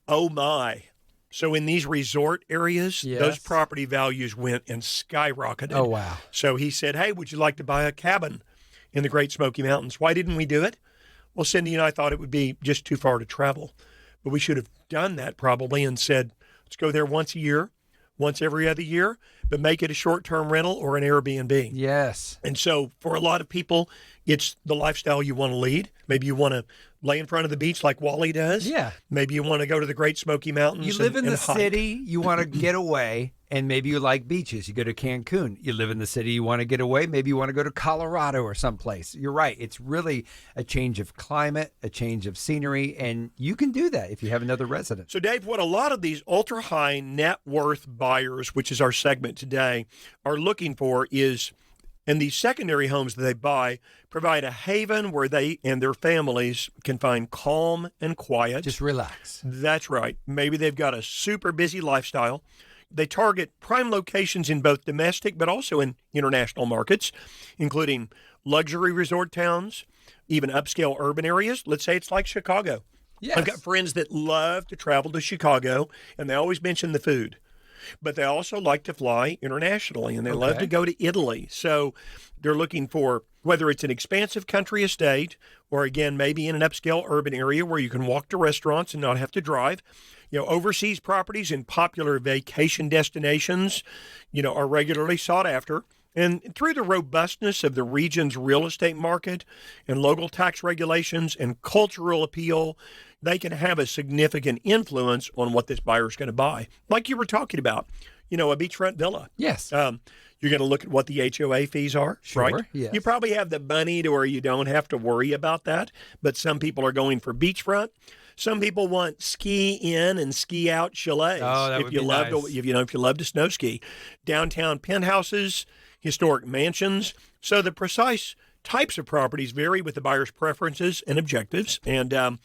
oh my. So in these resort areas, Yes. those property values went and skyrocketed. Oh, wow. So he said, hey, would you like to buy a cabin in the Great Smoky Mountains? Why didn't we do it? Well, Cindy and I thought it would be just too far to travel. But we should have done that probably and said, let's go there once a year, once every other year, but make it a short-term rental or an Airbnb. Yes. And so for a lot of people, it's the lifestyle you want to lead. Maybe you want to lay in front of the beach like Wally does. Yeah. Maybe you want to go to the Great Smoky Mountains. You live in and the hike. city, you want to get away, and maybe you like beaches. You go to Cancun. You live in the city, you want to get away. Maybe you want to go to Colorado or someplace. You're right. It's really a change of climate, a change of scenery, and you can do that if you have another residence. So, Dave, what a lot of these ultra-high net worth buyers, which is our segment today, are looking for is, and these secondary homes that they buy provide a haven where they and their families can find calm and quiet. Just relax. That's right. Maybe they've got a super busy lifestyle. They target prime locations in both domestic but also in international markets, including luxury resort towns, even upscale urban areas. Let's say it's like Chicago. Yes. I've got friends that love to travel to Chicago, and they always mention the food. But they also like to fly internationally, and they love to go to Italy. So they're looking for whether it's an expansive country estate or, again, maybe in an upscale urban area where you can walk to restaurants and not have to drive. Overseas properties in popular vacation destinations, are regularly sought after. And through the robustness of the region's real estate market and local tax regulations and cultural appeal, they can have a significant influence on what this buyer is going to buy. Like you were talking about, a beachfront villa. Yes. You're going to look at what the HOA fees are, Sure, right? yes. You probably have the money to where you don't have to worry about that, but some people are going for beachfront. Some people want ski in and ski out chalets. Oh, that would be nice. If you love to snow ski, downtown penthouses, historic mansions. So the precise types of properties vary with the buyer's preferences and objectives, and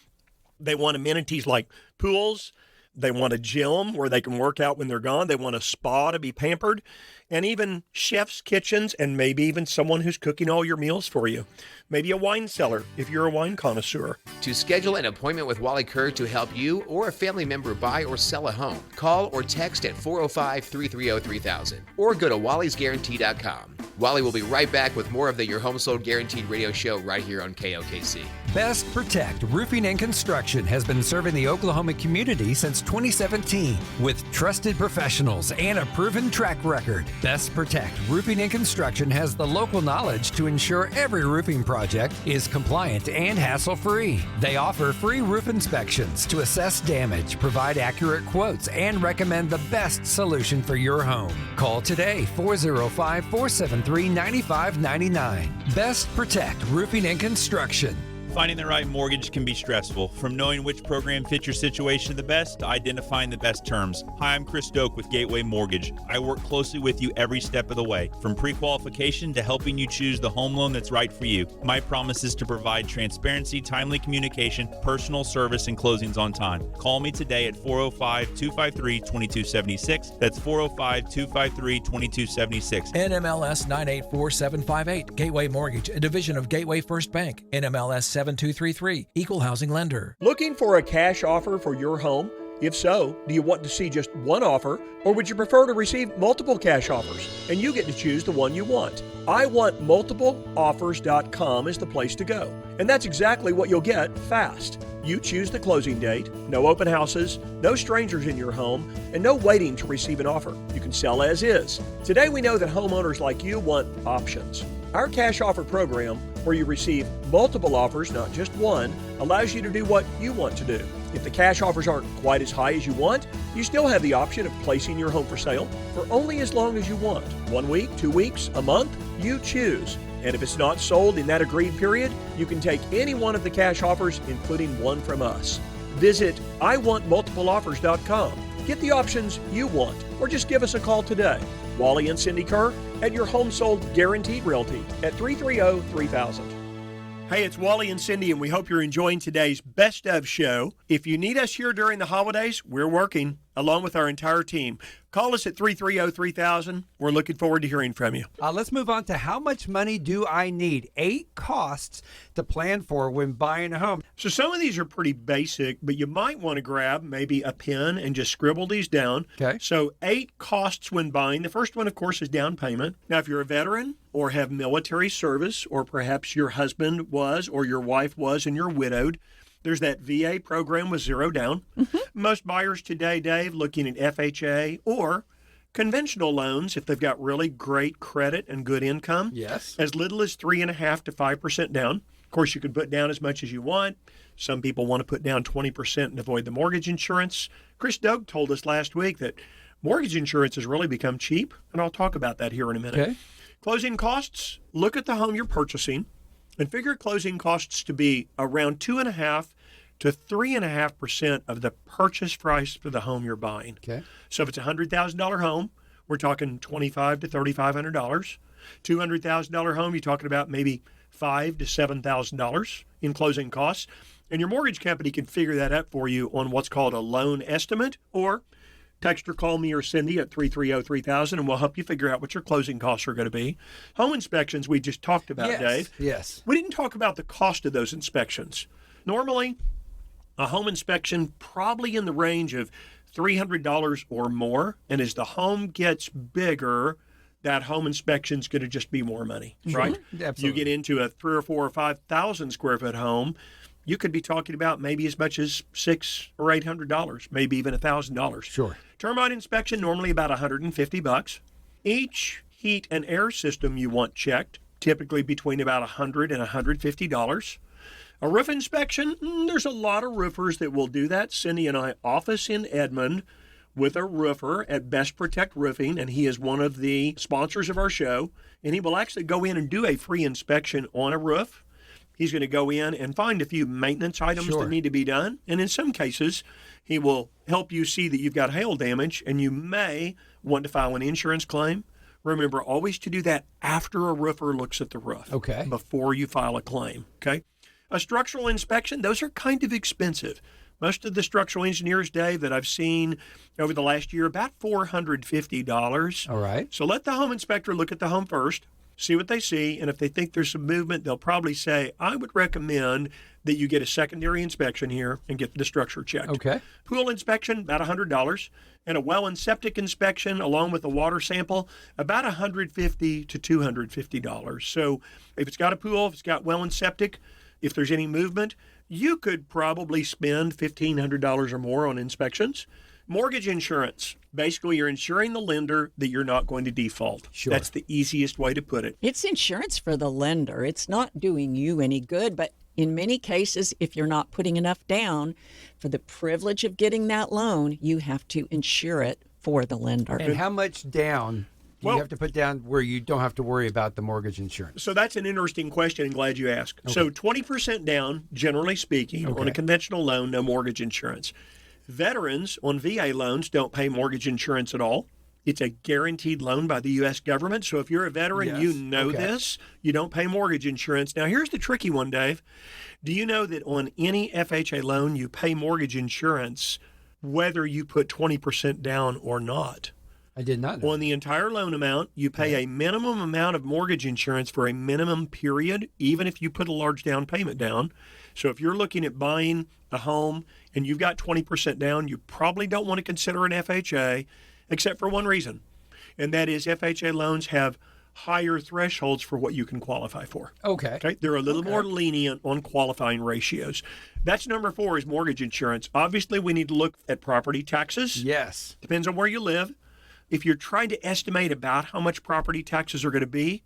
they want amenities like pools. They want a gym where they can work out when they're gone. They want a spa to be pampered, and even chef's kitchens, and maybe even someone who's cooking all your meals for you. Maybe a wine cellar if you're a wine connoisseur. To schedule an appointment with Wally Kerr to help you or a family member buy or sell a home, call or text at 405-330-3000 or go to wallysguarantee.com. Wally will be right back with more of the Your Home Sold Guaranteed radio show right here on KOKC. Best Protect Roofing and Construction has been serving the Oklahoma community since 2017 with trusted professionals and a proven track record. Best Protect Roofing and Construction has the local knowledge to ensure every roofing project is compliant and hassle-free. They offer free roof inspections to assess damage, provide accurate quotes, and recommend the best solution for your home. Call today, 405-473-9599. Best Protect Roofing and Construction. Finding the right mortgage can be stressful, from knowing which program fits your situation the best to identifying the best terms. Hi, I'm Chris Doak with Gateway Mortgage. I work closely with you every step of the way, from pre-qualification to helping you choose the home loan that's right for you. My promise is to provide transparency, timely communication, personal service, and closings on time. Call me today at 405-253-2276. That's 405-253-2276. NMLS 984758, Gateway Mortgage, a division of Gateway First Bank. NMLS 7233, Equal Housing Lender. Looking for a cash offer for your home? If so, do you want to see just one offer, or would you prefer to receive multiple cash offers and you get to choose the one you want? IWantMultipleOffers.com is the place to go, and that's exactly what you'll get fast. You choose the closing date, no open houses, no strangers in your home, and no waiting to receive an offer. You can sell as is. Today we know that homeowners like you want options. Our cash offer program, where you receive multiple offers, not just one, allows you to do what you want to do. If the cash offers aren't quite as high as you want, you still have the option of placing your home for sale for only as long as you want. 1 week, 2 weeks, a month, you choose. And if it's not sold in that agreed period, you can take any one of the cash offers, including one from us. Visit IWantMultipleOffers.com. Get the options you want, or just give us a call today. Wally and Cindy Kerr at Your Home Sold Guaranteed Realty at 330-3000. Hey, it's Wally and Cindy, and we hope you're enjoying today's Best Of show. If you need us here during the holidays, we're working, along with our entire team. Call us at 330-3000. We're looking forward to hearing from you. Let's move on to how much money do I need? 8 costs to plan for when buying a home. So some of these are pretty basic, but you might want to grab maybe a pen and just scribble these down. Okay. So 8 costs when buying. The first one, of course, is down payment. Now, if you're a veteran or have military service, or perhaps your husband was or your wife was and you're widowed, there's that VA program with zero down. Most buyers today, Dave, looking at FHA or conventional loans if they've got really great credit and good income. Yes. As little as 3.5% to 5% down. Of course, you can put down as much as you want. Some people want to put down 20% and avoid the mortgage insurance. Chris Doak told us last week that mortgage insurance has really become cheap, and I'll talk about that here in a minute. Okay. Closing costs, look at the home you're purchasing and figure closing costs to be around 2.5% to 3.5% of the purchase price for the home you're buying. Okay. So if it's a $100,000 home, we're talking $2,500 to $3,500. $200,000 home, you're talking about maybe $5,000 to $7,000 in closing costs. And your mortgage company can figure that up for you on what's called a loan estimate, or Text or call me or Cindy at 330-3000, and we'll help you figure out what your closing costs are going to be. Home inspections we just talked about, Yes, Dave. yes. We didn't talk about the cost of those inspections. Normally, a home inspection probably in the range of $300 or more, and as the home gets bigger, that home inspection is going to just be more money, right? Absolutely. You get into a 3 or 4 or 5,000 square foot home, you could be talking about maybe as much as $600 or $800, maybe even $1,000. Sure. Termite inspection normally about $150. Each heat and air system you want checked, typically between about $100 and $150. A roof inspection, there's a lot of roofers that will do that. Cindy and I office in Edmond with a roofer at Best Protect Roofing, and he is one of the sponsors of our show, and he will actually go in and do a free inspection on a roof. He's going to go in and find a few maintenance items that need to be done. And in some cases, he will help you see that you've got hail damage and you may want to file an insurance claim. Remember, always to do that after a roofer looks at the roof. Okay. Before you file a claim. Okay. A structural inspection, those are kind of expensive. Most of the structural engineers, Dave, that I've seen over the last year, about $450. All right. So let the home inspector look at the home first. See what they see, and if they think there's some movement, they'll probably say, I would recommend that you get a secondary inspection here and get the structure checked. Okay. Pool inspection, about $100, and a well and septic inspection along with a water sample, about $150 to $250. So if it's got a pool, if it's got well and septic, if there's any movement, you could probably spend $1,500 or more on inspections. Mortgage insurance. Basically, you're insuring the lender that you're not going to default. Sure. That's the easiest way to put it. It's insurance for the lender. It's not doing you any good, but in many cases, if you're not putting enough down for the privilege of getting that loan, you have to insure it for the lender. And how much down do you have to put down where you don't have to worry about the mortgage insurance? So that's an interesting question, and glad you asked. Okay. So 20% down, generally speaking, on a conventional loan, no mortgage insurance. Veterans on VA loans don't pay mortgage insurance at all. It's a guaranteed loan by the U.S. government. So if you're a veteran, you know this. You don't pay mortgage insurance. Now, here's the tricky one, Dave. Do you know that on any FHA loan, you pay mortgage insurance whether you put 20% down or not? I did not know. On the entire loan amount, you pay a minimum amount of mortgage insurance for a minimum period, even if you put a large down payment down. So if you're looking at buying a home and you've got 20% down, you probably don't want to consider an FHA, except for one reason, and that is FHA loans have higher thresholds for what you can qualify for. Okay. They're a little more lenient on qualifying ratios. That's number 4 is mortgage insurance. Obviously, we need to look at property taxes. Yes. Depends on where you live. If you're trying to estimate about how much property taxes are going to be,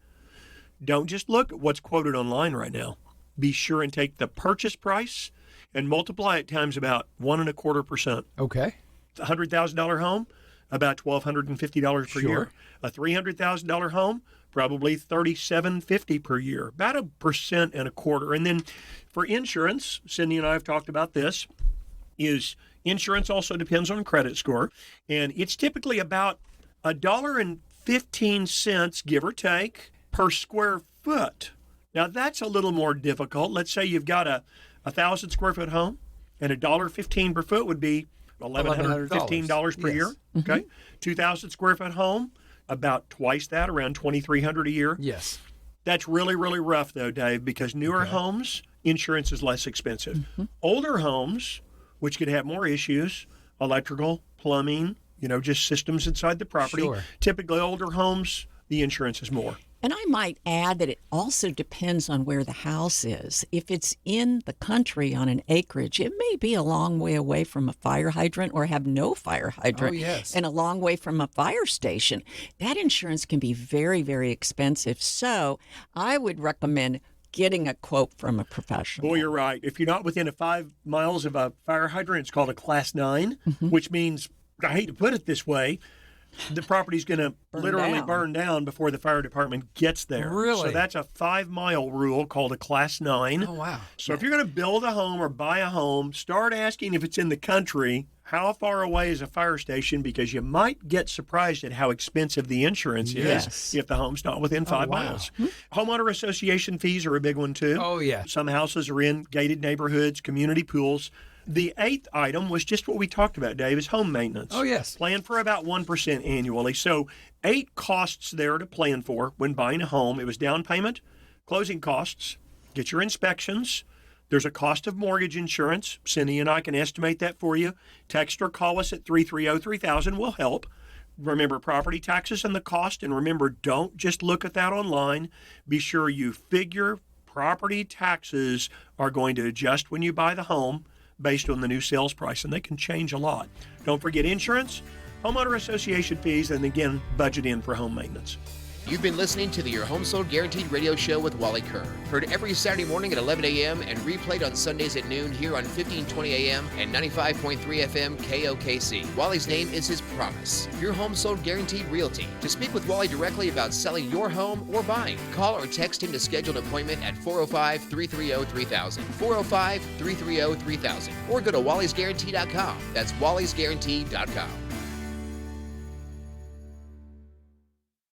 don't just look at what's quoted online right now. Be sure and take the purchase price and multiply it times about 1.25%. Okay. A $100,000 home, about $1,250 per year. A $300,000 home, probably $3,750 per year, about 1.25%. And then for insurance, Cindy and I have talked about this, is insurance also depends on credit score, and it's typically about $1.15, give or take, per square foot. Now that's a little more difficult. Let's say you've got a 1,000 square foot home, and $1.15 per foot would be $1,115 per year. Okay, 2,000 square foot home, about twice that, around $2,300 a year. Yes. That's really, really rough though, Dave, because newer homes, insurance is less expensive. Older homes, which could have more issues, electrical, plumbing, just systems inside the property. Sure. Typically older homes, the insurance is more. And I might add that it also depends on where the house is. If it's in the country on an acreage, it may be a long way away from a fire hydrant or have no fire hydrant. Oh, yes. And a long way from a fire station. That insurance can be very, very expensive. So I would recommend getting a quote from a professional. Boy, you're right. If you're not within 5 miles of a fire hydrant, it's called a Class 9, which means, I hate to put it this way, the property's going to literally burn down before the fire department gets there. Really? So that's a 5-mile rule called a Class 9. Oh, wow. So if you're going to build a home or buy a home, start asking if it's in the country, how far away is a fire station, because you might get surprised at how expensive the insurance is if the home's not within 5 miles. Homeowner association fees are a big one too. Oh, yeah. Some houses are in gated neighborhoods, community pools. The 8th item was just what we talked about, Dave, is home maintenance. Oh, yes. Plan for about 1% annually. So 8 costs there to plan for when buying a home. It was down payment, closing costs, get your inspections. There's a cost of mortgage insurance. Cindy and I can estimate that for you. Text or call us at 330-3000 will help. Remember property taxes and the cost. And remember, don't just look at that online. Be sure you figure property taxes are going to adjust when you buy the home based on the new sales price, and they can change a lot. Don't forget insurance, homeowner association fees, and again, budget in for home maintenance. You've been listening to the Your Home Sold Guaranteed radio show with Wally Kerr. Heard every Saturday morning at 11 a.m. and replayed on Sundays at noon here on 1520 a.m. and 95.3 FM KOKC. Wally's name is his promise. Your Home Sold Guaranteed Realty. To speak with Wally directly about selling your home or buying, call or text him to schedule an appointment at 405-330-3000. 405-330-3000. Or go to wallysguarantee.com. That's wallysguarantee.com.